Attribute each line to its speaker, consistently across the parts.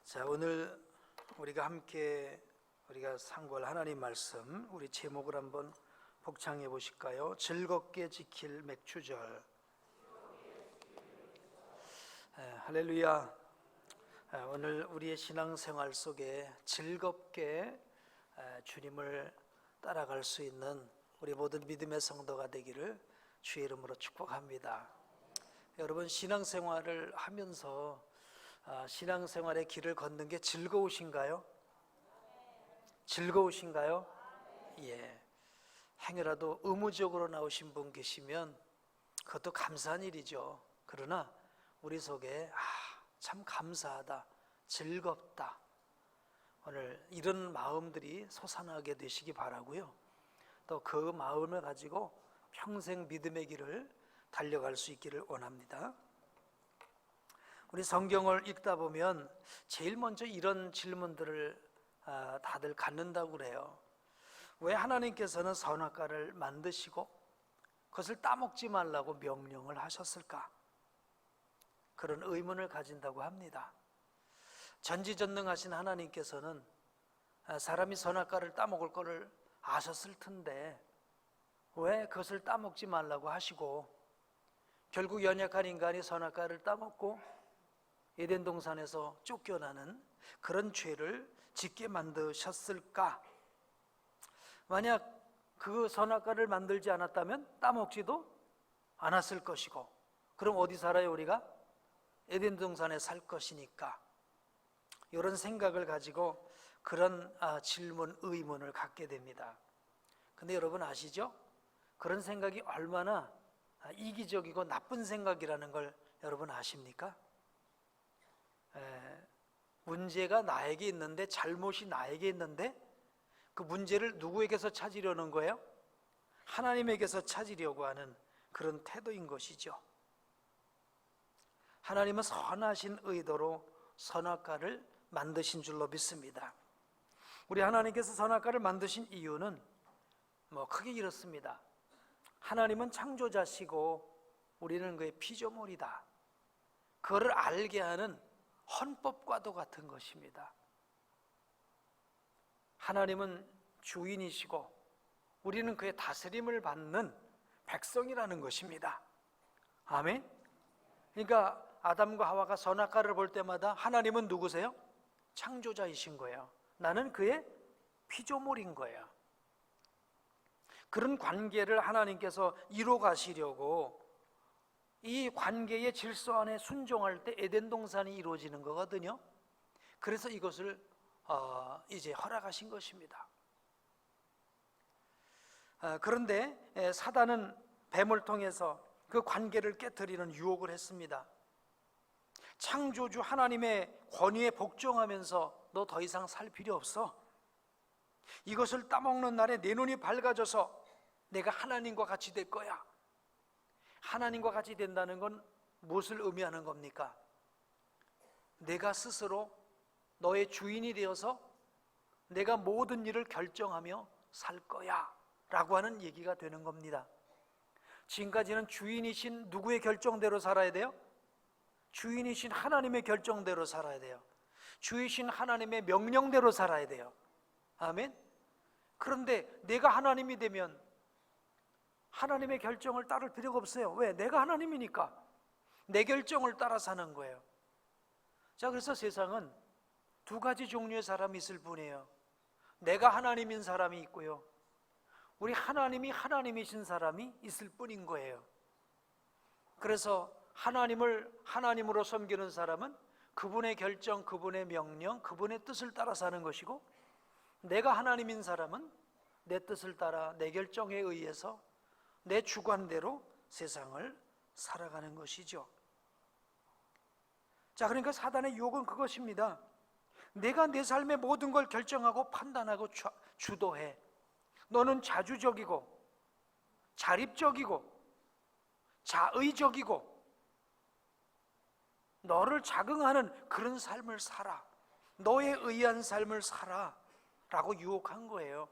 Speaker 1: 자, 오늘 우리가 상고할 하나님 말씀, 우리 제목을 한번 복창해 보실까요? 즐겁게 지킬 맥주절. 할렐루야. 오늘 우리의 신앙생활 속에 즐겁게 주님을 따라갈 수 있는 우리 모든 믿음의 성도가 되기를 주의 이름으로 축복합니다. 여러분, 신앙생활을 하면서 신앙생활의 길을 걷는 게 즐거우신가요? 즐거우신가요? 예. 행여라도 의무적으로 나오신 분 계시면 그것도 감사한 일이죠. 그러나 우리 속에 참 감사하다, 즐겁다, 오늘 이런 마음들이 솟아나게 되시기 바라고요. 또 그 마음을 가지고 평생 믿음의 길을 달려갈 수 있기를 원합니다. 우리 성경을 읽다 보면 제일 먼저 이런 질문들을 다들 갖는다고 그래요. 왜 하나님께서는 선악과를 만드시고 그것을 따먹지 말라고 명령을 하셨을까? 그런 의문을 가진다고 합니다. 전지전능하신 하나님께서는 사람이 선악과를 따먹을 것을 아셨을 텐데 왜 그것을 따먹지 말라고 하시고 결국 연약한 인간이 선악과를 따먹고 에덴 동산에서 쫓겨나는 그런 죄를 짓게 만드셨을까? 만약 그 선악과를 만들지 않았다면 따먹지도 않았을 것이고, 그럼 어디 살아요 우리가? 에덴 동산에 살 것이니까. 이런 생각을 가지고 그런 질문, 의문을 갖게 됩니다. 근데 여러분 아시죠? 그런 생각이 얼마나 이기적이고 나쁜 생각이라는 걸 여러분 아십니까? 문제가 나에게 있는데, 잘못이 나에게 있는데 그 문제를 누구에게서 찾으려는 거예요? 하나님에게서 찾으려고 하는 그런 태도인 것이죠. 하나님은 선하신 의도로 선악과를 만드신 줄로 믿습니다. 우리 하나님께서 선악과를 만드신 이유는 크게 이렇습니다. 하나님은 창조자시고 우리는 그의 피조물이다. 그거를 알게 하는 헌법과도 같은 것입니다. 하나님은 주인이시고 우리는 그의 다스림을 받는 백성이라는 것입니다. 아멘. 그러니까 아담과 하와가 선악과를 볼 때마다 하나님은 누구세요? 창조자이신 거예요. 나는 그의 피조물인 거예요. 그런 관계를 하나님께서 이뤄 가시려고 이 관계의 질서 안에 순종할 때 에덴 동산이 이루어지는 거거든요. 그래서 이것을 이제 허락하신 것입니다. 그런데 사단은 뱀을 통해서 그 관계를 깨트리는 유혹을 했습니다. 창조주 하나님의 권위에 복종하면서 너 더 이상 살 필요 없어. 이것을 따먹는 날에 내 눈이 밝아져서 내가 하나님과 같이 될 거야. 하나님과 같이 된다는 건 무엇을 의미하는 겁니까? 내가 스스로 너의 주인이 되어서 내가 모든 일을 결정하며 살 거야 라고 하는 얘기가 되는 겁니다. 지금까지는 주인이신 누구의 결정대로 살아야 돼요? 주인이신 하나님의 결정대로 살아야 돼요. 주이신 하나님의 명령대로 살아야 돼요. 아멘. 그런데 내가 하나님이 되면 하나님의 결정을 따를 필요가 없어요. 왜? 내가 하나님이니까 내 결정을 따라 사는 거예요. 자, 그래서 세상은 두 가지 종류의 사람이 있을 뿐이에요. 내가 하나님인 사람이 있고요, 우리 하나님이 하나님이신 사람이 있을 뿐인 거예요. 그래서 하나님을 하나님으로 섬기는 사람은 그분의 결정, 그분의 명령, 그분의 뜻을 따라 사는 것이고, 내가 하나님인 사람은 내 뜻을 따라 내 결정에 의해서 내 주관대로 세상을 살아가는 것이죠. 자, 그러니까 사단의 유혹은 그것입니다. 내가 내 삶의 모든 걸 결정하고 판단하고 주도해. 너는 자주적이고 자립적이고 자의적이고 너를 자긍하는 그런 삶을 살아. 너에 의한 삶을 살아 라고 유혹한 거예요.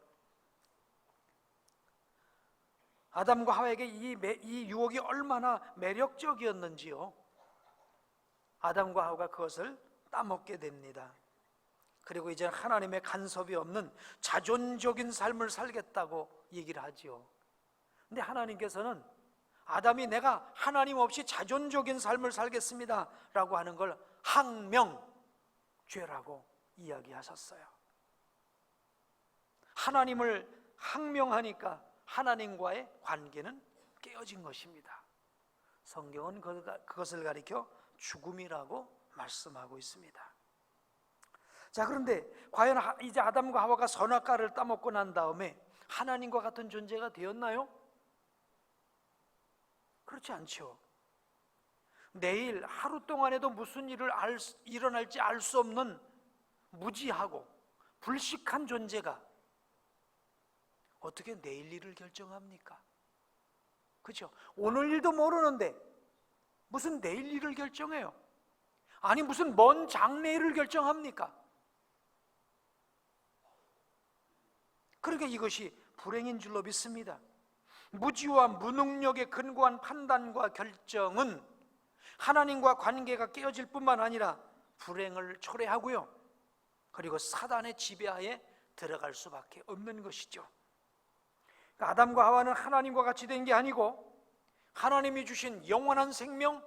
Speaker 1: 아담과 하와에게 이 유혹이 얼마나 매력적이었는지요. 아담과 하와가 그것을 따먹게 됩니다. 그리고 이제 하나님의 간섭이 없는 자존적인 삶을 살겠다고 얘기를 하지요. 근데 하나님께서는 아담이 내가 하나님 없이 자존적인 삶을 살겠습니다 라고 하는 걸 항명죄라고 이야기하셨어요. 하나님을 항명하니까 하나님과의 관계는 깨어진 것입니다. 성경은 그것을 가리켜 죽음이라고 말씀하고 있습니다. 자, 그런데 과연 이제 아담과 하와가 선악과를 따먹고 난 다음에 하나님과 같은 존재가 되었나요? 그렇지 않죠. 내일 하루 동안에도 무슨 일을 일어날지 알 수 없는 무지하고 불식한 존재가 어떻게 내일 일을 결정합니까? 그렇죠? 오늘 일도 모르는데 무슨 내일 일을 결정해요? 아니 무슨 먼 장래일을 결정합니까? 그러니까 이것이 불행인 줄로 믿습니다. 무지와 무능력에 근거한 판단과 결정은 하나님과 관계가 깨어질 뿐만 아니라 불행을 초래하고요, 그리고 사단의 지배하에 들어갈 수밖에 없는 것이죠. 아담과 하와는 하나님과 같이 된 게 아니고 하나님이 주신 영원한 생명,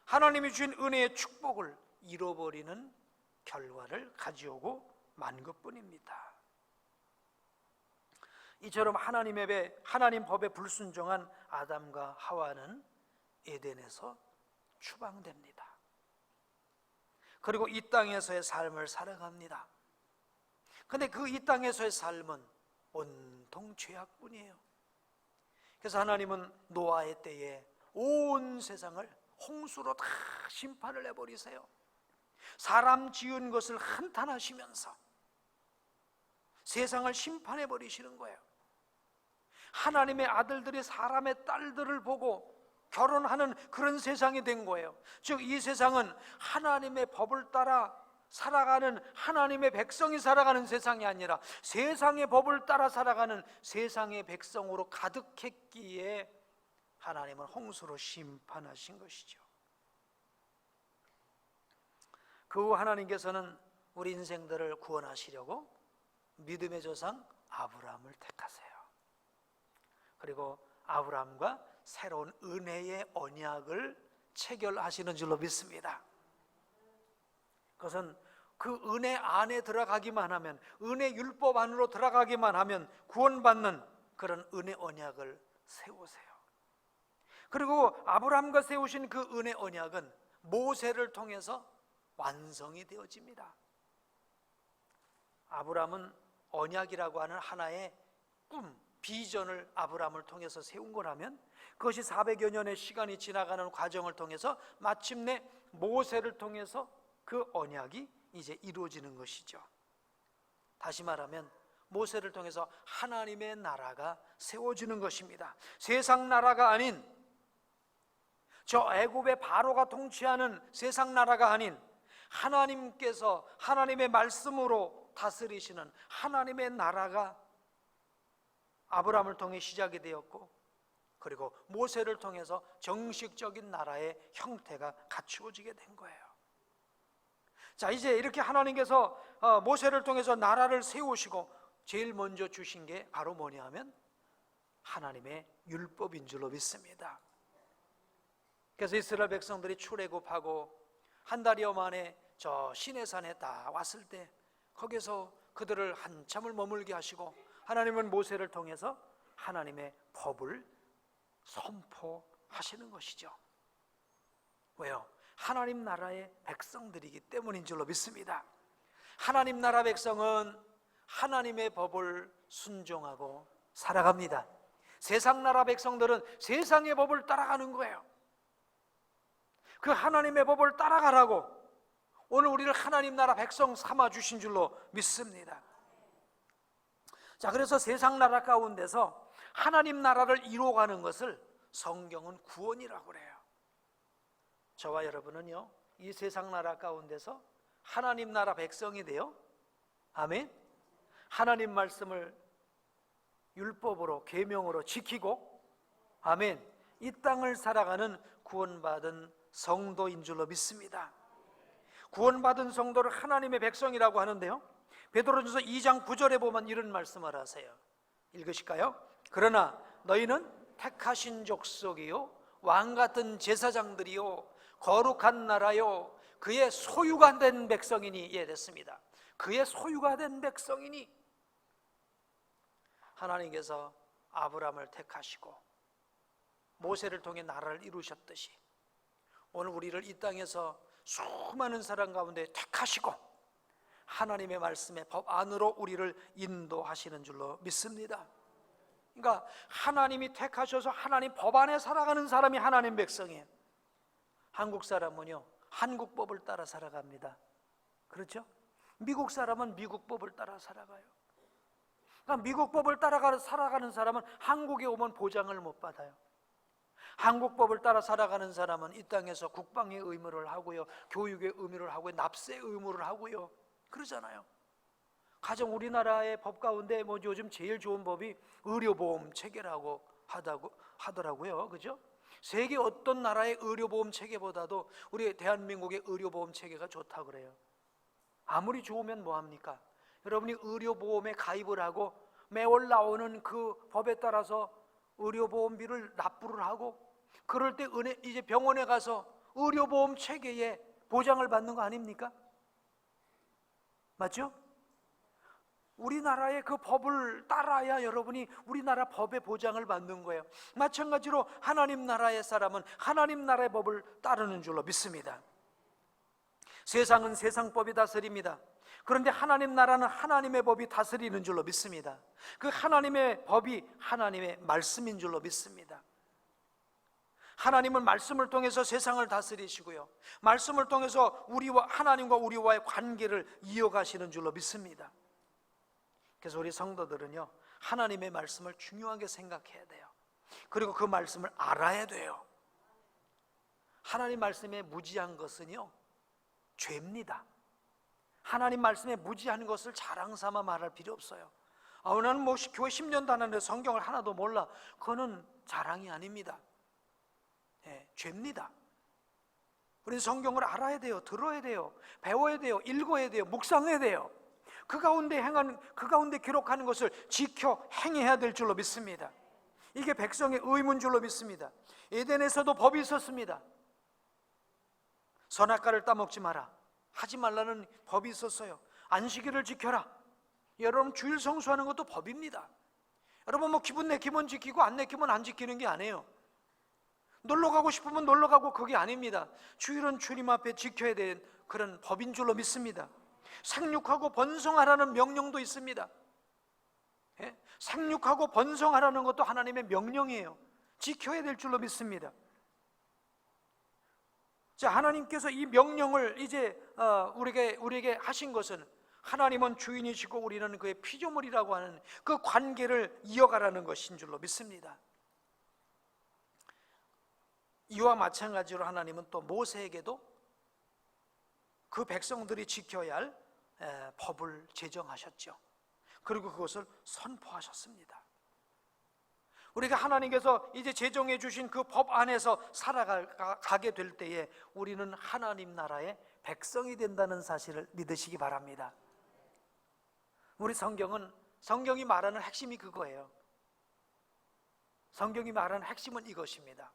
Speaker 1: 하나님이 주신 은혜의 축복을 잃어버리는 결과를 가져오고 만 것뿐입니다. 이처럼 하나님 법에 불순종한 아담과 하와는 에덴에서 추방됩니다. 그리고 이 땅에서의 삶을 살아갑니다. 근데 그 이 땅에서의 삶은 온통 죄악뿐이에요. 그래서 하나님은 노아의 때에 온 세상을 홍수로 다 심판을 해버리세요. 사람 지은 것을 한탄하시면서 세상을 심판해 버리시는 거예요. 하나님의 아들들이 사람의 딸들을 보고 결혼하는 그런 세상이 된 거예요. 즉 이 세상은 하나님의 법을 따라 살아가는 하나님의 백성이 살아가는 세상이 아니라 세상의 법을 따라 살아가는 세상의 백성으로 가득했기에 하나님은 홍수로 심판하신 것이죠. 그 후 하나님께서는 우리 인생들을 구원하시려고 믿음의 조상 아브라함을 택하세요. 그리고 아브라함과 새로운 은혜의 언약을 체결하시는 줄로 믿습니다. 그것은 그 은혜 안에 들어가기만 하면, 은혜 율법 안으로 들어가기만 하면 구원받는 그런 은혜 언약을 세우세요. 그리고 아브라함과 세우신 그 은혜 언약은 모세를 통해서 완성이 되어집니다. 아브라함은 언약이라고 하는 하나의 꿈, 비전을 아브라함을 통해서 세운 거라면 그것이 400여 년의 시간이 지나가는 과정을 통해서 마침내 모세를 통해서 그 언약이 이제 이루어지는 것이죠. 다시 말하면 모세를 통해서 하나님의 나라가 세워지는 것입니다. 세상 나라가 아닌, 저 애굽의 바로가 통치하는 세상 나라가 아닌 하나님께서 하나님의 말씀으로 다스리시는 하나님의 나라가 아브라함을 통해 시작이 되었고, 그리고 모세를 통해서 정식적인 나라의 형태가 갖추어지게 된 거예요. 자, 이제 이렇게 하나님께서 모세를 통해서 나라를 세우시고 제일 먼저 주신 게 바로 뭐냐 하면 하나님의 율법인 줄로 믿습니다. 그래서 이스라엘 백성들이 출애굽하고 한 달여 만에 저 시내산에 딱 왔을 때 거기서 그들을 한참을 머물게 하시고 하나님은 모세를 통해서 하나님의 법을 선포하시는 것이죠. 왜요? 하나님 나라의 백성들이기 때문인 줄로 믿습니다. 하나님 나라 백성은 하나님의 법을 순종하고 살아갑니다. 세상 나라 백성들은 세상의 법을 따라가는 거예요. 그 하나님의 법을 따라가라고 오늘 우리를 하나님 나라 백성 삼아 주신 줄로 믿습니다. 자, 그래서 세상 나라 가운데서 하나님 나라를 이루어가는 것을 성경은 구원이라고 그래요. 저와 여러분은요, 이 세상 나라 가운데서 하나님 나라 백성이 되어, 아멘, 하나님 말씀을 율법으로 계명으로 지키고, 아멘, 이 땅을 살아가는 구원받은 성도인 줄로 믿습니다. 구원받은 성도를 하나님의 백성이라고 하는데요, 베드로전서 2장 9절에 보면 이런 말씀을 하세요. 읽으실까요? 그러나 너희는 택하신 족속이요 왕같은 제사장들이요 거룩한 나라요 그의 소유가 된 백성이니. 예, 됐습니다. 그의 소유가 된 백성이니. 하나님께서 아브라함을 택하시고 모세를 통해 나라를 이루셨듯이 오늘 우리를 이 땅에서 수많은 사람 가운데 택하시고 하나님의 말씀의 법 안으로 우리를 인도하시는 줄로 믿습니다. 그러니까 하나님이 택하셔서 하나님 법 안에 살아가는 사람이 하나님 백성이에요. 한국 사람은요, 한국 법을 따라 살아갑니다. 그렇죠? 미국 사람은 미국 법을 따라 살아가요. 그러니까 미국 법을 따라 살아가는 사람은 한국에 오면 보장을 못 받아요. 한국 법을 따라 살아가는 사람은 이 땅에서 국방의 의무를 하고요, 교육의 의무를 하고요, 납세의 의무를 하고요, 그러잖아요. 가령 우리나라의 법 가운데 뭐 요즘 제일 좋은 법이 의료보험 체계라고 하더라고요. 그죠? 세계 어떤 나라의 의료보험 체계보다도 우리 대한민국의 의료보험 체계가 좋다고 그래요. 아무리 좋으면 뭐합니까? 여러분이 의료보험에 가입을 하고 매월 나오는 그 법에 따라서 의료보험비를 납부를 하고 그럴 때 이제 병원에 가서 의료보험 체계에 보장을 받는 거 아닙니까? 맞죠? 우리나라의 그 법을 따라야 여러분이 우리나라 법의 보장을 받는 거예요. 마찬가지로 하나님 나라의 사람은 하나님 나라의 법을 따르는 줄로 믿습니다. 세상은 세상 법이 다스립니다. 그런데 하나님 나라는 하나님의 법이 다스리는 줄로 믿습니다. 그 하나님의 법이 하나님의 말씀인 줄로 믿습니다. 하나님은 말씀을 통해서 세상을 다스리시고요, 말씀을 통해서 우리와 하나님과 우리와의 관계를 이어가시는 줄로 믿습니다. 그래서 우리 성도들은요, 하나님의 말씀을 중요하게 생각해야 돼요. 그리고 그 말씀을 알아야 돼요. 하나님 말씀에 무지한 것은요, 죄입니다. 하나님 말씀에 무지한 것을 자랑 삼아 말할 필요 없어요. 나는 뭐 교회 10년도 안 하는데 성경을 하나도 몰라. 그거는 자랑이 아닙니다. 죄입니다. 우리는 성경을 알아야 돼요. 들어야 돼요. 배워야 돼요. 읽어야 돼요. 묵상해야 돼요. 그 가운데 기록하는 것을 지켜 행해야 될 줄로 믿습니다. 이게 백성의 의무인 줄로 믿습니다. 에덴에서도 법이 있었습니다. 선악과를 따먹지 마라, 하지 말라는 법이 있었어요. 안식일을 지켜라. 여러분, 주일 성수하는 것도 법입니다. 여러분, 뭐 기분 내키면 지키고 안 내키면 안 지키는 게 아니에요. 놀러 가고 싶으면 놀러 가고, 그게 아닙니다. 주일은 주님 앞에 지켜야 되는 그런 법인 줄로 믿습니다. 생육하고 번성하라는 명령도 있습니다. 생육하고 번성하라는 것도 하나님의 명령이에요. 지켜야 될 줄로 믿습니다. 자, 하나님께서 이 명령을 이제 우리에게 하신 것은 하나님은 주인이시고 우리는 그의 피조물이라고 하는 그 관계를 이어가라는 것인 줄로 믿습니다. 이와 마찬가지로 하나님은 또 모세에게도 그 백성들이 지켜야 할 법을 제정하셨죠. 그리고 그것을 선포하셨습니다. 우리가 하나님께서 이제 제정해 주신 그 법 안에서 살아가게 될 때에 우리는 하나님 나라의 백성이 된다는 사실을 믿으시기 바랍니다. 우리 성경이 말하는 핵심이 그거예요. 성경이 말하는 핵심은 이것입니다.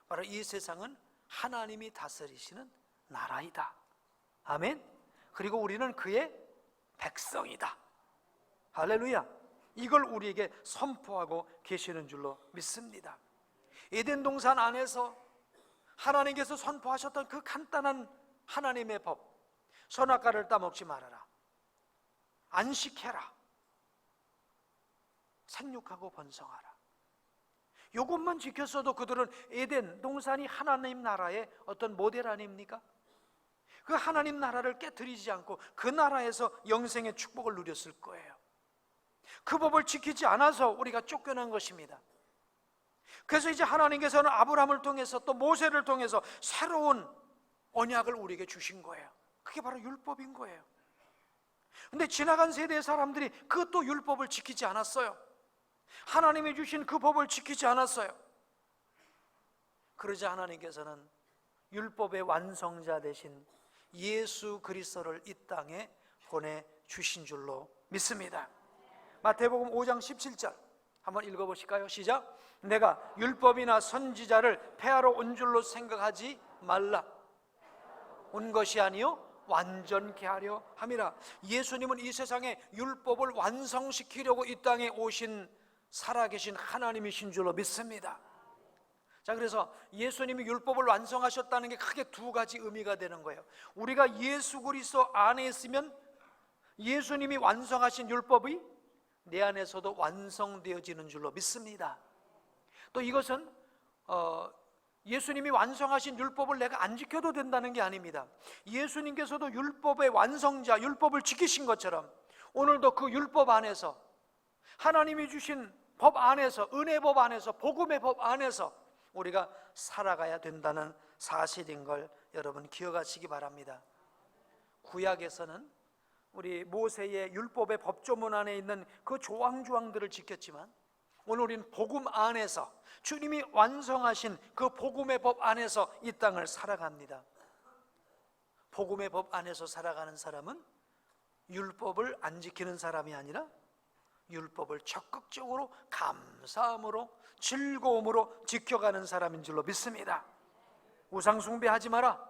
Speaker 1: 바로 이 세상은 하나님이 다스리시는 나라이다. 아멘. 그리고 우리는 그의 백성이다. 할렐루야. 이걸 우리에게 선포하고 계시는 줄로 믿습니다. 에덴 동산 안에서 하나님께서 선포하셨던 그 간단한 하나님의 법, 선악과를 따먹지 말아라, 안식해라, 생육하고 번성하라, 이것만 지켰어도 그들은 에덴 동산이 하나님 나라의 어떤 모델 아닙니까? 그 하나님 나라를 깨트리지 않고 그 나라에서 영생의 축복을 누렸을 거예요. 그 법을 지키지 않아서 우리가 쫓겨난 것입니다. 그래서 이제 하나님께서는 아브라함을 통해서 또 모세를 통해서 새로운 언약을 우리에게 주신 거예요. 그게 바로 율법인 거예요. 근데 지나간 세대의 사람들이 그 또 율법을 지키지 않았어요. 하나님이 주신 그 법을 지키지 않았어요. 그러자 하나님께서는 율법의 완성자 되신 예수 그리스도를 이 땅에 보내주신 줄로 믿습니다. 마태복음 5장 17절 한번 읽어보실까요? 시작. 내가 율법이나 선지자를 폐하러 온 줄로 생각하지 말라. 온 것이 아니요 완전케 하려 함이라. 예수님은 이 세상에 율법을 완성시키려고 이 땅에 오신 살아계신 하나님이신 줄로 믿습니다. 자, 그래서 예수님이 율법을 완성하셨다는 게 크게 두 가지 의미가 되는 거예요. 우리가 예수 그리스도 안에 있으면 예수님이 완성하신 율법이 내 안에서도 완성되어지는 줄로 믿습니다. 또 이것은 예수님이 완성하신 율법을 내가 안 지켜도 된다는 게 아닙니다. 예수님께서도 율법의 완성자, 율법을 지키신 것처럼 오늘도 그 율법 안에서, 하나님이 주신 법 안에서, 은혜법 안에서, 복음의 법 안에서 우리가 살아가야 된다는 사실인 걸 여러분 기억하시기 바랍니다. 구약에서는 우리 모세의 율법의 법조문 안에 있는 그 조항들을 지켰지만 오늘 우리는 복음 안에서, 주님이 완성하신 그 복음의 법 안에서 이 땅을 살아갑니다. 복음의 법 안에서 살아가는 사람은 율법을 안 지키는 사람이 아니라 율법을 적극적으로 감사함으로 즐거움으로 지켜가는 사람인 줄로 믿습니다. 우상 숭배하지 마라,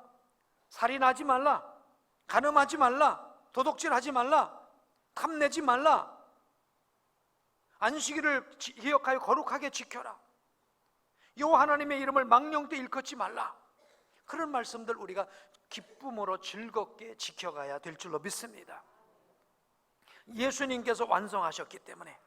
Speaker 1: 살인하지 말라, 간음하지 말라, 도둑질하지 말라, 탐내지 말라, 안식일을 기억하여 거룩하게 지켜라, 여호와 하나님의 이름을 망령 때 일컫지 말라. 그런 말씀들 우리가 기쁨으로 즐겁게 지켜가야 될 줄로 믿습니다. 예수님께서 완성하셨기 때문에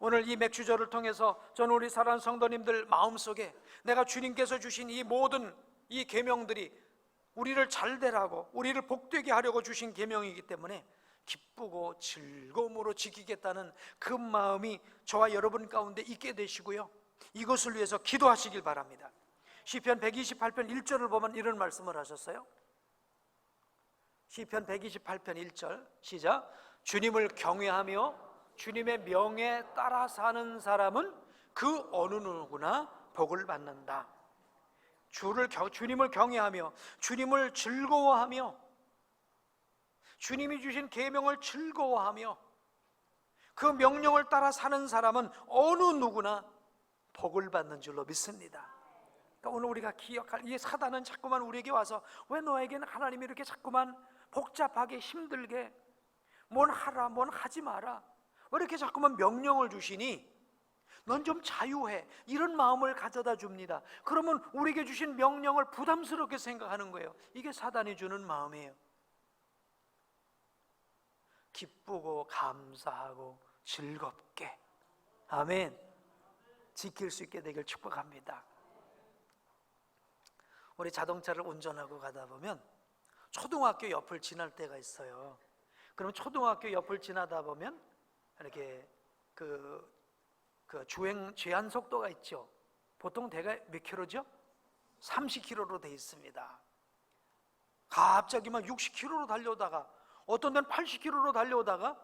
Speaker 1: 오늘 이 맥주절을 통해서 저는 우리 사랑하는 성도님들 마음속에 내가 주님께서 주신 이 모든 이 계명들이 우리를 잘되라고, 우리를 복되게 하려고 주신 계명이기 때문에 기쁘고 즐거움으로 지키겠다는 그 마음이 저와 여러분 가운데 있게 되시고요, 이것을 위해서 기도하시길 바랍니다. 시편 128편 1절을 보면 이런 말씀을 하셨어요. 시편 128편 1절 시작. 주님을 경외하며 주님의 명에 따라 사는 사람은 그 어느 누구나 복을 받는다. 주님을 경외하며 주님을 즐거워하며 주님이 주신 계명을 즐거워하며 그 명령을 따라 사는 사람은 어느 누구나 복을 받는 줄로 믿습니다. 그러니까 오늘 우리가 기억할, 이 사단은 자꾸만 우리에게 와서 왜 너에게는 하나님이 이렇게 자꾸만 복잡하게 힘들게 뭔 하라 뭔 하지 마라, 왜 이렇게 자꾸만 명령을 주시니 넌 좀 자유해, 이런 마음을 가져다 줍니다. 그러면 우리에게 주신 명령을 부담스럽게 생각하는 거예요. 이게 사단이 주는 마음이에요. 기쁘고 감사하고 즐겁게, 아멘, 지킬 수 있게 되길 축복합니다. 우리 자동차를 운전하고 가다 보면 초등학교 옆을 지날 때가 있어요. 그럼 초등학교 옆을 지나다 보면 이렇게 그 주행 제한 속도가 있죠. 보통 대략 몇 킬로죠? 30km로 돼 있습니다. 갑자기 막 60km로 달려오다가 어떤 데는 80km로 달려오다가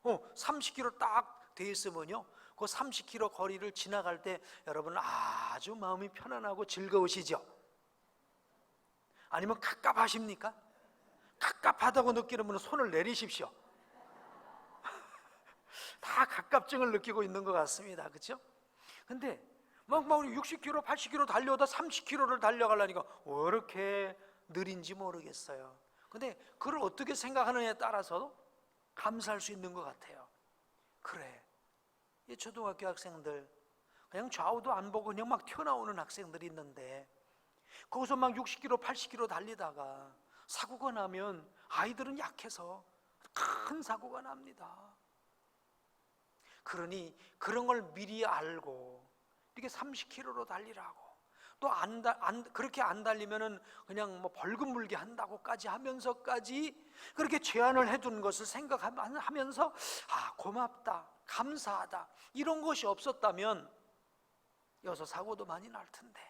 Speaker 1: 30km 딱 돼 있으면요, 그 30km 거리를 지나갈 때 여러분 아주 마음이 편안하고 즐거우시죠? 아니면 갑갑하십니까? 갑갑하다고 느끼는 분은 손을 내리십시오. 다 갑갑증을 느끼고 있는 것 같습니다. 그렇죠? 근데 막 60km, 80km 달려오다 30km를 달려가려니까 왜 이렇게 느린지 모르겠어요. 근데 그걸 어떻게 생각하느냐에 따라서 감사할 수 있는 것 같아요. 그래, 이 초등학교 학생들 그냥 좌우도 안 보고 그냥 막 튀어나오는 학생들이 있는데 거기서 막 60km, 80km 달리다가 사고가 나면 아이들은 약해서 큰 사고가 납니다. 그러니 그런 걸 미리 알고 이렇게 30km로 달리라고, 또 그렇게 안 달리면은 그냥 뭐 벌금 물게 한다고까지 하면서까지 그렇게 제한을 해둔 것을 생각하면서 고맙다, 감사하다, 이런 것이 없었다면 여기서 사고도 많이 날 텐데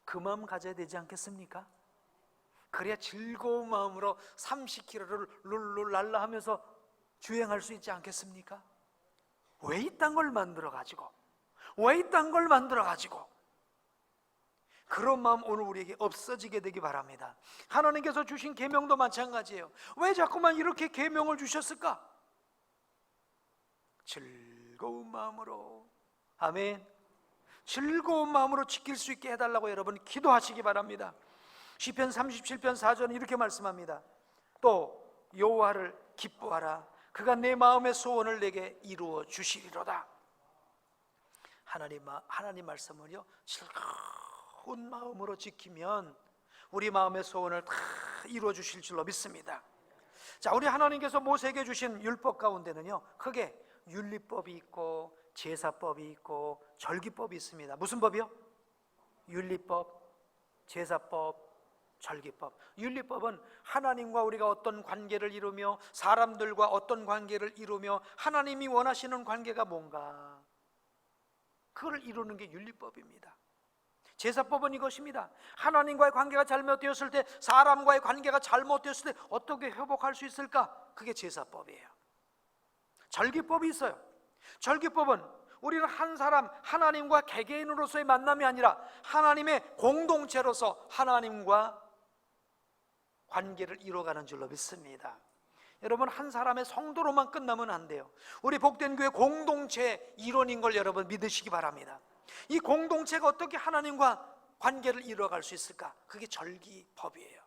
Speaker 1: 그 마음 가져야 되지 않겠습니까? 그래야 즐거운 마음으로 30km를 룰루 랄라 하면서 주행할 수 있지 않겠습니까? 왜 이딴 걸 만들어 가지고, 왜 이딴 걸 만들어 가지고 그런 마음 오늘 우리에게 없어지게 되기 바랍니다. 하나님께서 주신 계명도 마찬가지예요. 왜 자꾸만 이렇게 계명을 주셨을까? 즐거운 마음으로, 아멘, 즐거운 마음으로 지킬 수 있게 해달라고 여러분 기도하시기 바랍니다. 시편 37편 4절은 이렇게 말씀합니다. 또 여호와를 기뻐하라. 그가 내 마음의 소원을 내게 이루어 주시리로다. 하나님 말씀을요 즐거운 마음으로 지키면 우리 마음의 소원을 다 이루어 주실 줄로 믿습니다. 자, 우리 하나님께서 모세에게 주신 율법 가운데는요 크게 율리법이 있고 제사법이 있고 절기법이 있습니다. 무슨 법이요? 율리법, 제사법, 절기법. 율리법은 하나님과 우리가 어떤 관계를 이루며 사람들과 어떤 관계를 이루며 하나님이 원하시는 관계가 뭔가, 그걸 이루는 게 율리법입니다. 제사법은 이것입니다. 하나님과의 관계가 잘못되었을 때, 사람과의 관계가 잘못되었을 때 어떻게 회복할 수 있을까? 그게 제사법이에요. 절기법이 있어요. 절기법은 우리는 한 사람, 하나님과 개개인으로서의 만남이 아니라 하나님의 공동체로서 하나님과 관계를 이루어가는 줄로 믿습니다. 여러분, 한 사람의 성도로만 끝나면 안 돼요. 우리 복된 교회 공동체의 일원인 걸 여러분 믿으시기 바랍니다. 이 공동체가 어떻게 하나님과 관계를 이루어갈 수 있을까? 그게 절기법이에요.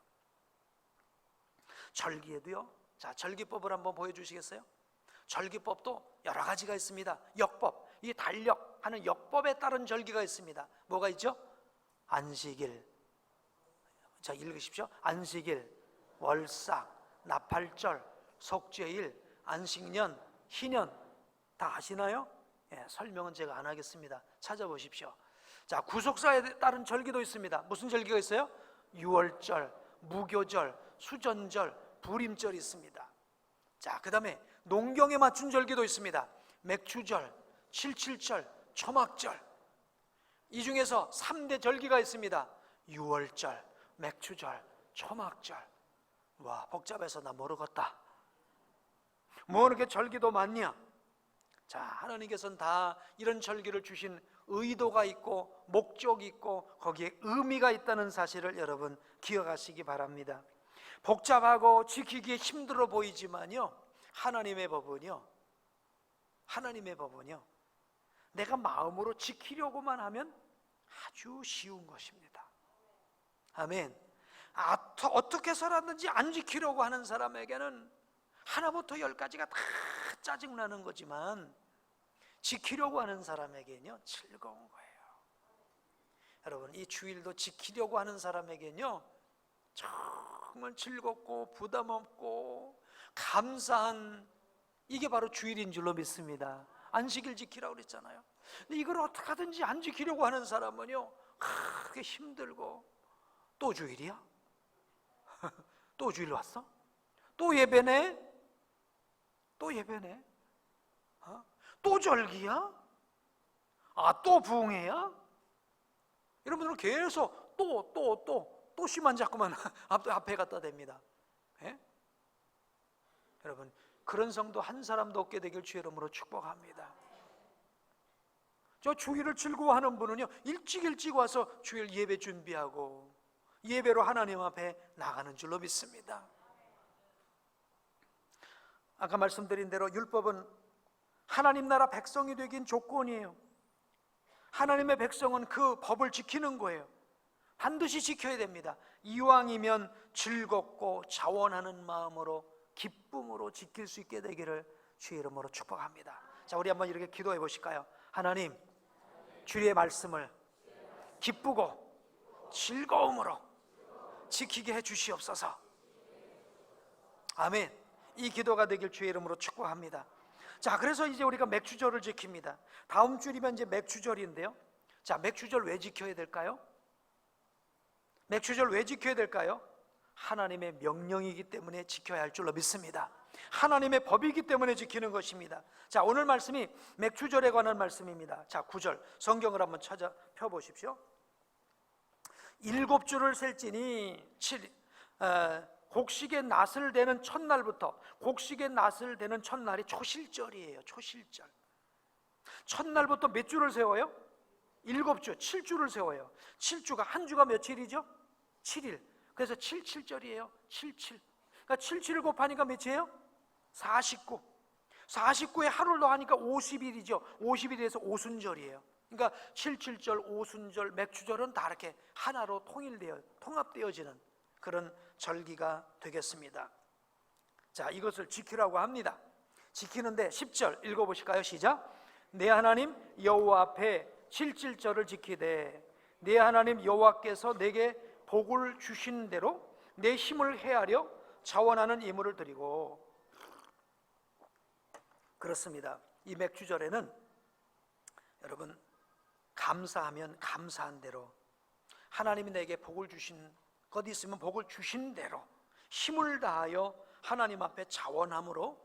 Speaker 1: 절기에도요, 자, 절기법을 한번 보여주시겠어요? 절기법도 여러 가지가 있습니다. 역법, 이 달력하는 역법에 따른 절기가 있습니다. 뭐가 있죠? 안식일, 자 읽으십시오. 안식일, 월삭, 나팔절, 속죄일, 안식년, 희년, 다 아시나요? 예, 설명은 제가 안 하겠습니다. 찾아보십시오. 자, 구속사에 따른 절기도 있습니다. 무슨 절기가 있어요? 유월절, 무교절, 수전절, 불임절이 있습니다. 자, 그 다음에 농경에 맞춘 절기도 있습니다. 맥추절, 칠칠절, 초막절. 이 중에서 3대 절기가 있습니다. 유월절, 맥추절, 초막절. 와, 복잡해서 나 모르겠다. 뭐 이렇게 절기도 많냐? 자, 하나님께서는 다 이런 절기를 주신 의도가 있고 목적이 있고 거기에 의미가 있다는 사실을 여러분 기억하시기 바랍니다. 복잡하고 지키기 힘들어 보이지만요, 하나님의 법은요 내가 마음으로 지키려고만 하면 아주 쉬운 것입니다. 아멘. 어떻게 살았는지 안 지키려고 하는 사람에게는 하나부터 10까지가 다 짜증나는 거지만 지키려고 하는 사람에게는요 즐거운 거예요. 여러분, 이 주일도 지키려고 하는 사람에게는요 정말 즐겁고 부담 없고 감사한, 이게 바로 주일인 줄로 믿습니다. 안식일 지키라고 그랬잖아요. 근데 이걸 어떻게 하든지 안 지키려고 하는 사람은요 그게 힘들고, 또 주일이야? 또 주일 왔어? 또 예배네? 또 예배네? 또 절기야? 또 부흥회야? 여러분들은 계속 또 씨만 자꾸만 앞에 갖다 댑니다. 예? 여러분, 그런 성도 한 사람도 없게 되길 주의 이름으로 축복합니다. 저 주일을 즐거워하는 분은요 일찍 와서 주일 예배 준비하고 예배로 하나님 앞에 나가는 줄로 믿습니다. 아까 말씀드린 대로 율법은 하나님 나라 백성이 되긴 조건이에요. 하나님의 백성은 그 법을 지키는 거예요. 반드시 지켜야 됩니다. 이왕이면 즐겁고 자원하는 마음으로 기쁨으로 지킬 수 있게 되기를 주의 이름으로 축복합니다. 자, 우리 한번 이렇게 기도해 보실까요? 하나님, 주의 말씀을 기쁘고 즐거움으로 지키게 해 주시옵소서. 아멘. 이 기도가 되길 주의 이름으로 축복합니다. 자, 그래서 이제 우리가 맥추절을 지킵니다. 다음 주이면 이제 맥추절인데요. 자, 맥추절 왜 지켜야 될까요? 맥추절 왜 지켜야 될까요? 하나님의 명령이기 때문에 지켜야 할 줄로 믿습니다. 하나님의 법이기 때문에 지키는 것입니다. 자, 오늘 말씀이 맥추절에 관한 말씀입니다. 자, 9절 성경을 한번 찾아 펴보십시오. 7주를 셀지니 곡식의 낫을 대는 첫날부터, 곡식의 낫을 대는 첫날이 초실절이에요. 초실절. 첫날부터 몇 주를 세워요? 7주, 7주를 세워요. 7주가 한 주가 며칠이죠? 7일. 그래서 77절이에요. 77. 그러니까 77을 곱하니까 몇이에요? 49. 49에 하루를 더하니까 50일이죠. 50일에서 오순절이에요. 그러니까 77절, 오순절, 맥주절은 다 이렇게 하나로 통합되어지는 그런 절기가 되겠습니다. 자, 이것을 지키라고 합니다. 지키는데 10절 읽어보실까요? 시작. 내 하나님 여호와 앞에 77절을 지키되 내 하나님 여호와께서 내게 복을 주신 대로 내 힘을 헤아려 자원하는 예물을 드리고. 그렇습니다. 이 맥주절에는 여러분 감사하면 감사한 대로, 하나님이 내게 복을 주신 것 있으면 복을 주신 대로 힘을 다하여 하나님 앞에 자원함으로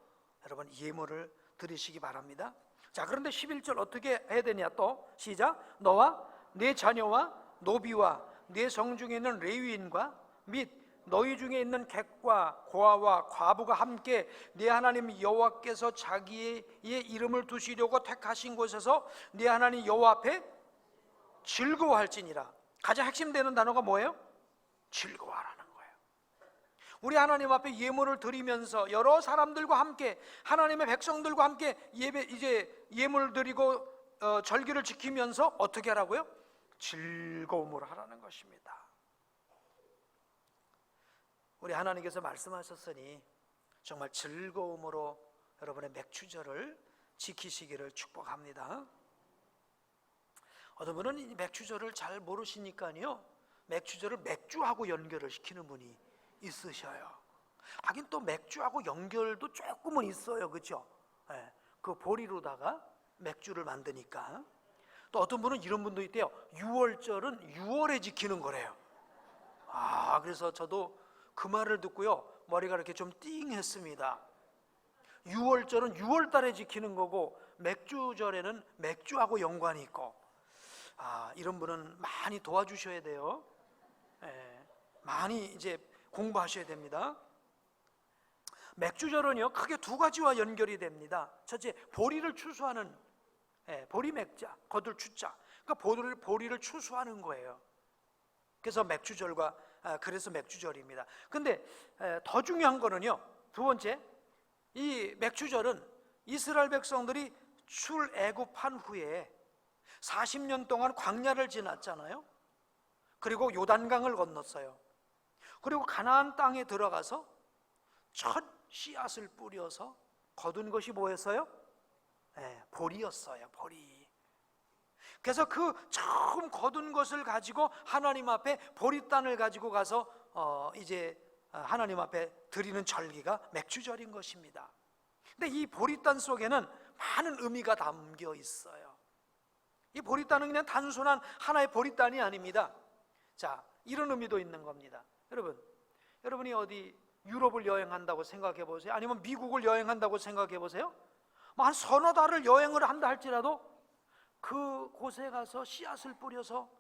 Speaker 1: 여러분 예물을 드리시기 바랍니다. 자, 그런데 11절 어떻게 해야 되냐? 또 시작. 너와 네 자녀와 노비와 네 성중에 있는 레위인과 및 너희 중에 있는 객과 고아와 과부가 함께 네 하나님 여호와께서 자기의 이름을 두시려고 택하신 곳에서 네 하나님 여호와 앞에 즐거워할지니라. 가장 핵심되는 단어가 뭐예요? 즐거워하라는 거예요. 우리 하나님 앞에 예물을 드리면서 여러 사람들과 함께, 하나님의 백성들과 함께 예물을 드리고 절기를 지키면서 어떻게 하라고요? 즐거움으로 하라는 것입니다. 우리 하나님께서 말씀하셨으니 정말 즐거움으로 여러분의 맥주절을 지키시기를 축복합니다. 어떤 분은 이 맥주절을 잘 모르시니까요, 맥주절을 맥주하고 연결을 시키는 분이 있으셔요. 하긴 또 맥주하고 연결도 조금은 있어요, 그렇죠? 네, 그 보리로다가 맥주를 만드니까. 또 어떤 분은 이런 분도 있대요. 6월절은 6월에 지키는 거래요. 그래서 저도 그 말을 듣고요, 머리가 이렇게 좀 띵했습니다. 6월절은 6월 달에 지키는 거고 맥주절에는 맥주하고 연관이 있고. 이런 분은 많이 도와주셔야 돼요. 많이 이제 공부하셔야 됩니다. 맥주절은요, 크게 두 가지와 연결이 됩니다. 첫째, 보리를 추수하는, 보리 맥자, 거둘 추자. 그러니까 보리를 추수하는 거예요. 그래서 맥주절과 그래서 맥주절입니다. 근데 더 중요한 거는요, 두 번째, 이 맥주절은 이스라엘 백성들이 출애굽한 후에 40년 동안 광야를 지났잖아요. 그리고 요단강을 건넜어요. 그리고 가나안 땅에 들어가서 첫 씨앗을 뿌려서 거둔 것이 뭐였어요? 보리였어요. 보리. 그래서 그 처음 거둔 것을 가지고 하나님 앞에 보리단을 가지고 가서 이제 하나님 앞에 드리는 절기가 맥주절인 것입니다. 근데 이 보리단 속에는 많은 의미가 담겨 있어요. 이 보리단은 그냥 단순한 하나의 보리단이 아닙니다. 자, 이런 의미도 있는 겁니다. 여러분이 어디 유럽을 여행한다고 생각해 보세요. 아니면 미국을 여행한다고 생각해 보세요. 한 서너 달을 여행을 한다 할지라도 그 곳에 가서 씨앗을 뿌려서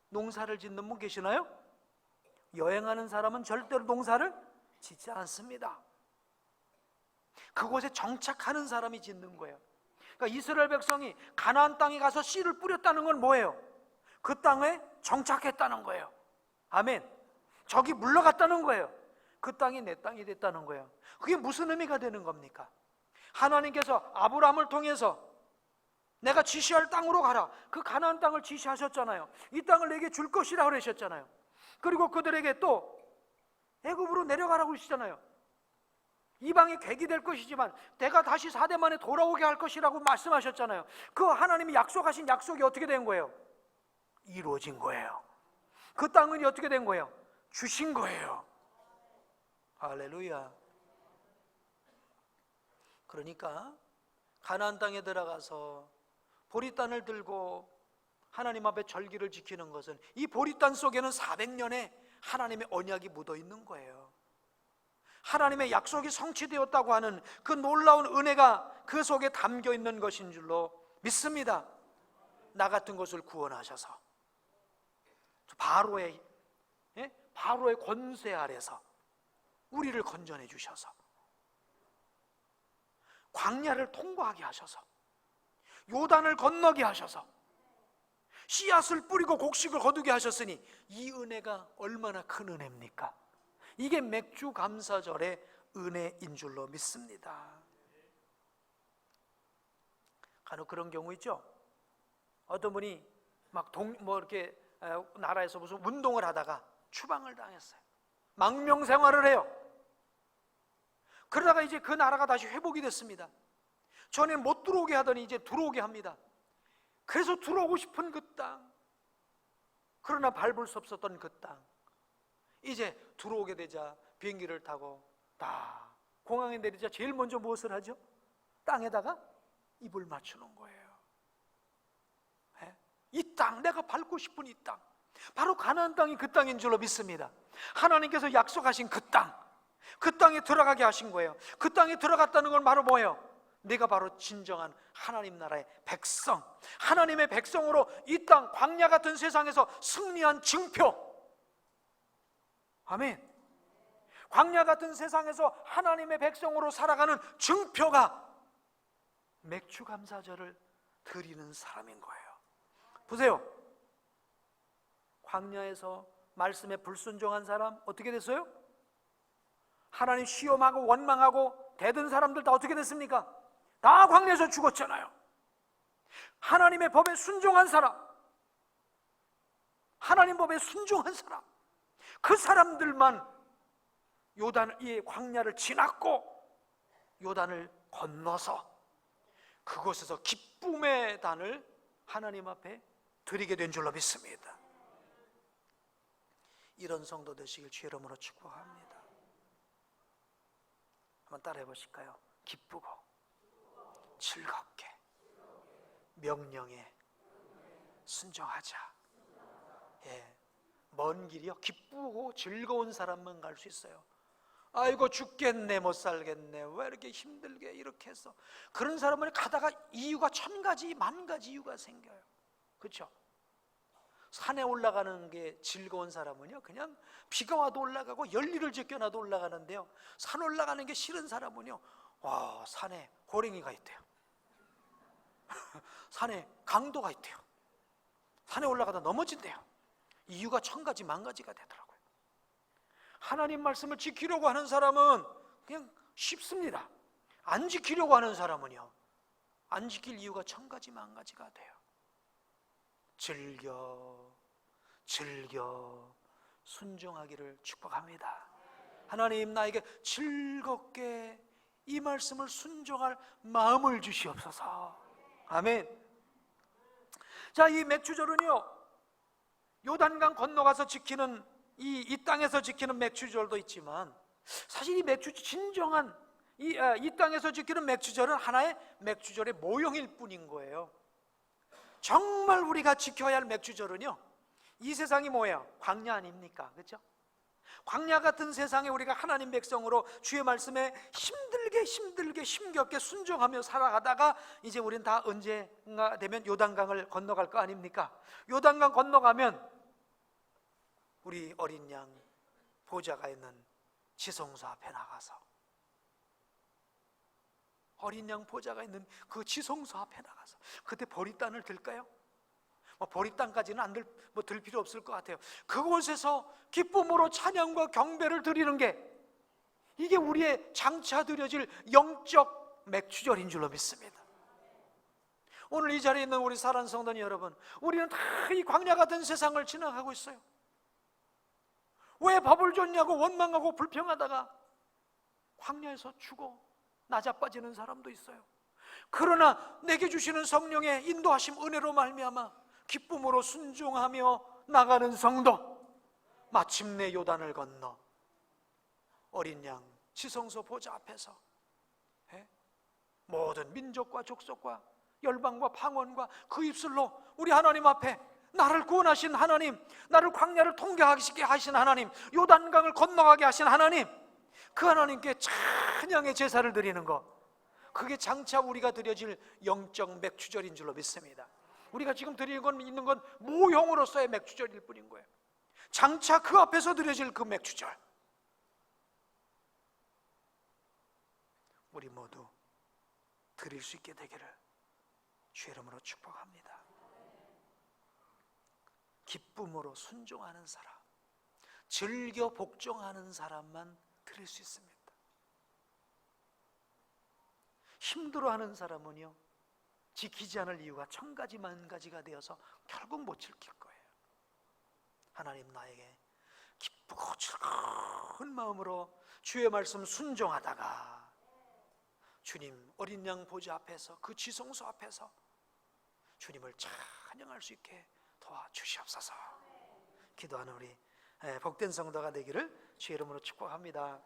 Speaker 1: 농사를 짓는 분 계시나요? 여행하는 사람은 절대로 농사를 짓지 않습니다. 그곳에 정착하는 사람이 짓는 거예요. 그러니까 이스라엘 백성이 가나안 땅에 가서 씨를 뿌렸다는 건 뭐예요? 그 땅에 정착했다는 거예요. 아멘. 저기 물러갔다는 거예요. 그 땅이 내 땅이 됐다는 거예요. 그게 무슨 의미가 되는 겁니까? 하나님께서 아브라함을 통해서 내가 지시할 땅으로 가라, 그 가나안 땅을 지시하셨잖아요. 이 땅을 내게 줄 것이라고 그러셨잖아요. 그리고 그들에게 또 애굽으로 내려가라고 하시잖아요. 이방의 객이 될 것이지만 내가 다시 4대 만에 돌아오게 할 것이라고 말씀하셨잖아요. 그 하나님이 약속하신 약속이 어떻게 된 거예요? 이루어진 거예요. 그 땅은 어떻게 된 거예요? 주신 거예요. 할렐루야. 그러니까 가나안 땅에 들어가서 보리단을 들고 하나님 앞에 절기를 지키는 것은 이 보리단 속에는 400년의 하나님의 언약이 묻어 있는 거예요. 하나님의 약속이 성취되었다고 하는 그 놀라운 은혜가 그 속에 담겨 있는 것인 줄로 믿습니다. 나 같은 것을 구원하셔서 바로의 권세 아래서 우리를 건져내 주셔서 광야를 통과하게 하셔서 요단을 건너게 하셔서 씨앗을 뿌리고 곡식을 거두게 하셨으니 이 은혜가 얼마나 큰 은혜입니까? 이게 맥주 감사절의 은혜인 줄로 믿습니다. 간혹 그런 경우 있죠. 어떤 분이 막 이렇게 나라에서 무슨 운동을 하다가 추방을 당했어요. 망명 생활을 해요. 그러다가 이제 그 나라가 다시 회복이 됐습니다. 전에 못 들어오게 하더니 이제 들어오게 합니다. 그래서 들어오고 싶은 그 땅, 그러나 밟을 수 없었던 그 땅, 이제 들어오게 되자 비행기를 타고 딱 공항에 내리자 제일 먼저 무엇을 하죠? 땅에다가 입을 맞추는 거예요. 이 땅, 내가 밟고 싶은 이 땅, 바로 가나안 땅이 그 땅인 줄로 믿습니다. 하나님께서 약속하신 그 땅, 그 땅에 들어가게 하신 거예요. 그 땅에 들어갔다는 건 바로 뭐예요? 내가 바로 진정한 하나님 나라의 백성, 하나님의 백성으로 이 땅 광야 같은 세상에서 승리한 증표. 아멘. 광야 같은 세상에서 하나님의 백성으로 살아가는 증표가 맥주 감사절을 드리는 사람인 거예요. 보세요. 광야에서 말씀에 불순종한 사람 어떻게 됐어요? 하나님 시험하고 원망하고 대든 사람들 다 어떻게 됐습니까? 다 광야에서 죽었잖아요. 하나님의 법에 순종한 사람, 하나님 법에 순종한 사람, 그 사람들만 이 광야를 지났고 요단을 건너서 그곳에서 기쁨의 단을 하나님 앞에 드리게 된 줄로 믿습니다. 이런 성도 되시길 주의 이름으로 축복합니다. 한번 따라해 보실까요? 기쁘고 즐겁게 명령에 순종하자. 예, 먼 길이요, 기쁘고 즐거운 사람만 갈 수 있어요. 아이고 죽겠네, 못 살겠네, 왜 이렇게 힘들게 이렇게 해서, 그런 사람은 가다가 이유가 1000가지 만가지 이유가 생겨요. 그렇죠? 산에 올라가는 게 즐거운 사람은요, 그냥 비가 와도 올라가고 열일을 제껴놔도 올라가는데요, 산 올라가는 게 싫은 사람은요, 와, 산에 호랭이가 있대요. 산에 강도가 있대요. 산에 올라가다 넘어진대요. 이유가 1000가지 만가지가 되더라고요. 하나님 말씀을 지키려고 하는 사람은 그냥 쉽습니다. 안 지키려고 하는 사람은요, 안 지킬 이유가 1000가지 만가지가 돼요. 즐겨 순종하기를 축복합니다. 하나님, 나에게 즐겁게 이 말씀을 순종할 마음을 주시옵소서. 아멘. 자, 이 맥주절은요, 요단강 건너가서 지키는 이 땅에서 지키는 맥주절도 있지만, 사실 이 진정한 이 땅에서 지키는 맥주절은 하나의 맥주절의 모형일 뿐인 거예요. 정말 우리가 지켜야 할 맥주절은요, 이 세상이 뭐예요? 광야 아닙니까? 그렇죠? 광야 같은 세상에 우리가 하나님 백성으로 주의 말씀에 힘들게 힘겹게 순종하며 살아가다가 이제 우린 다 언제가 되면 요단강을 건너갈 거 아닙니까? 요단강 건너가면 우리 어린 양 보좌가 있는 지성소 앞에 나가서, 어린 양 보좌가 있는 그 지성소 앞에 나가서, 그때 보리단을 들까요? 보리단까지는 들 필요 없을 것 같아요. 그곳에서 기쁨으로 찬양과 경배를 드리는 게, 이게 우리의 장차 드려질 영적 맥주절인 줄로 믿습니다. 오늘 이 자리에 있는 우리 사랑하는 성도님 여러분, 우리는 다 이 광야 같은 세상을 지나가고 있어요. 왜 밥을 줬냐고 원망하고 불평하다가 광야에서 죽어 나자빠지는 사람도 있어요. 그러나 내게 주시는 성령의 인도하심 은혜로 말미암아 기쁨으로 순종하며 나가는 성도, 마침내 요단을 건너 어린 양 지성소 보좌 앞에서 모든 민족과 족속과 열방과 방언과 그 입술로 우리 하나님 앞에 나를 구원하신 하나님, 나를 광야를 통과하게 하신 하나님, 요단강을 건너가게 하신 하나님, 그 하나님께 찬양의 제사를 드리는 것, 그게 장차 우리가 드려질 영적 맥주절인 줄로 믿습니다. 우리가 지금 드리고 있는 건 모형으로서의 맥주절일 뿐인 거예요. 장차 그 앞에서 드려질 그 맥주절, 우리 모두 드릴 수 있게 되기를 주의 이름으로 축복합니다. 기쁨으로 순종하는 사람, 즐겨 복종하는 사람만 드릴 수 있습니다. 힘들어하는 사람은요, 지키지 않을 이유가 천 가지 만 가지가 되어서 결국 못 지킬 거예요. 하나님, 나에게 기쁘고 즐거운 마음으로 주의 말씀 순종하다가 주님 어린 양 보좌 앞에서, 그 지성소 앞에서 주님을 찬양할 수 있게 도와주시옵소서. 기도하는 우리 복된 성도가 되기를 주의 이름으로 축복합니다.